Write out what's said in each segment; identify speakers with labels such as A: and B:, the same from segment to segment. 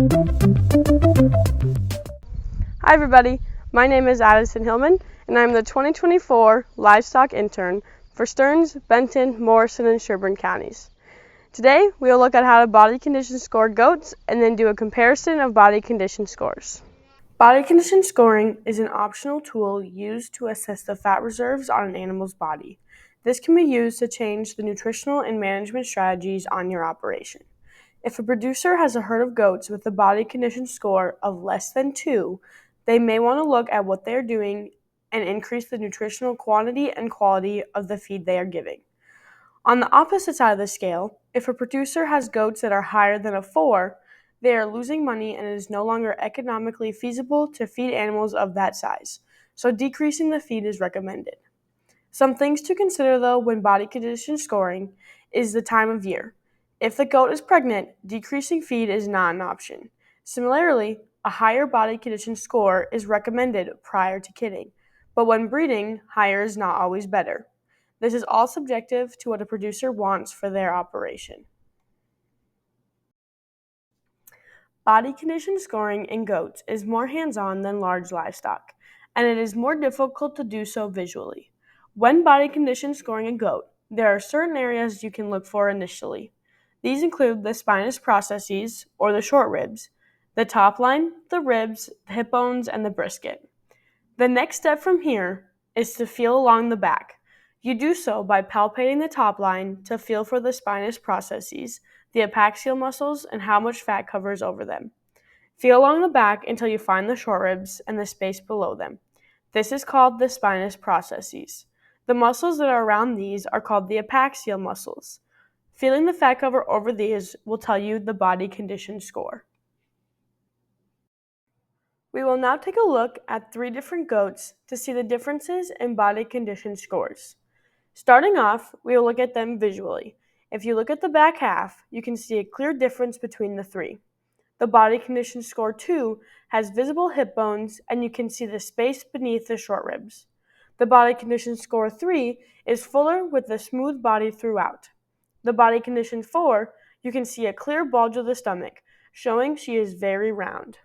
A: Hi everybody, my name is Addison Hillman and I'm the 2024 Livestock Intern for Stearns, Benton, Morrison, and Sherburne counties. Today we will look at how to body condition score goats and then do a comparison of body condition scores. Body condition scoring is an optional tool used to assess the fat reserves on an animal's body. This can be used to change the nutritional and management strategies on your operation. If a producer has a herd of goats with a body condition score of less than 2, they may want to look at what they are doing and increase the nutritional quantity and quality of the feed they are giving. On the opposite side of the scale, if a producer has goats that are higher than a 4, they are losing money and it is no longer economically feasible to feed animals of that size, so decreasing the feed is recommended. Some things to consider though when body condition scoring is the time of year. If the goat is pregnant, decreasing feed is not an option. Similarly, a higher body condition score is recommended prior to kidding, but when breeding, higher is not always better. This is all subjective to what a producer wants for their operation. Body condition scoring in goats is more hands-on than large livestock, and it is more difficult to do so visually. When body condition scoring a goat, there are certain areas you can look for initially. These include the spinous processes, or the short ribs, the top line, the ribs, the hip bones, and the brisket. The next step from here is to feel along the back. You do so by palpating the top line to feel for the spinous processes, the epaxial muscles, and how much fat covers over them. Feel along the back until you find the short ribs and the space below them. This is called the spinous processes. The muscles that are around these are called the epaxial muscles. Feeling the fat cover over these will tell you the body condition score. We will now take a look at 3 different goats to see the differences in body condition scores. Starting off, we will look at them visually. If you look at the back half, you can see a clear difference between the 3. The body condition score 2 has visible hip bones and you can see the space beneath the short ribs. The body condition score 3 is fuller with a smooth body throughout. The body condition 4, you can see a clear bulge of the stomach, showing she is very round.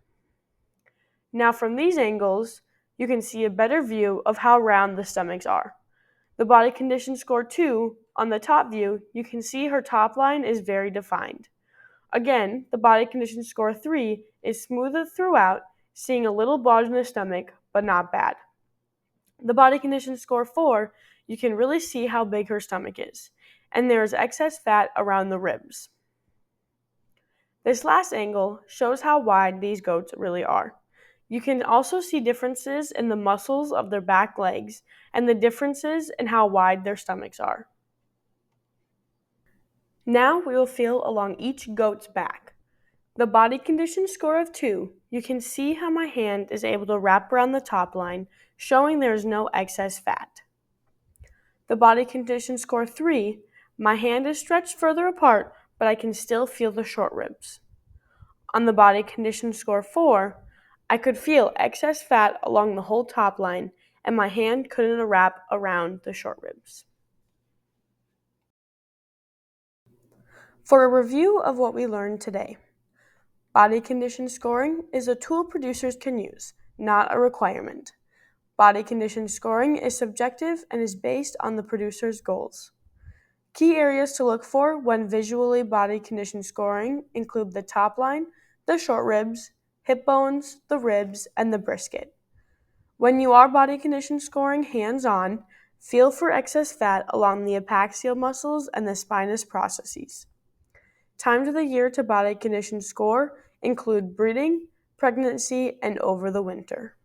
A: Now from these angles, you can see a better view of how round the stomachs are. The body condition score 2, on the top view, you can see her top line is very defined. Again, the body condition score 3 is smoother throughout, seeing a little bulge in the stomach, but not bad. The body condition score 4, you can really see how big her stomach is, and there is excess fat around the ribs. This last angle shows how wide these goats really are. You can also see differences in the muscles of their back legs and the differences in how wide their stomachs are. Now we will feel along each goat's back. The body condition score of 2, you can see how my hand is able to wrap around the top line, showing there is no excess fat. The body condition score 3, my hand is stretched further apart, but I can still feel the short ribs. On the body condition score 4, I could feel excess fat along the whole top line, and my hand couldn't wrap around the short ribs. For a review of what we learned today, body condition scoring is a tool producers can use, not a requirement. Body condition scoring is subjective and is based on the producer's goals. Key areas to look for when visually body condition scoring include the top line, the short ribs, hip bones, the ribs, and the brisket. When you are body condition scoring hands-on, feel for excess fat along the epaxial muscles and the spinous processes. Times of the year to body condition score include breeding, pregnancy, and over the winter.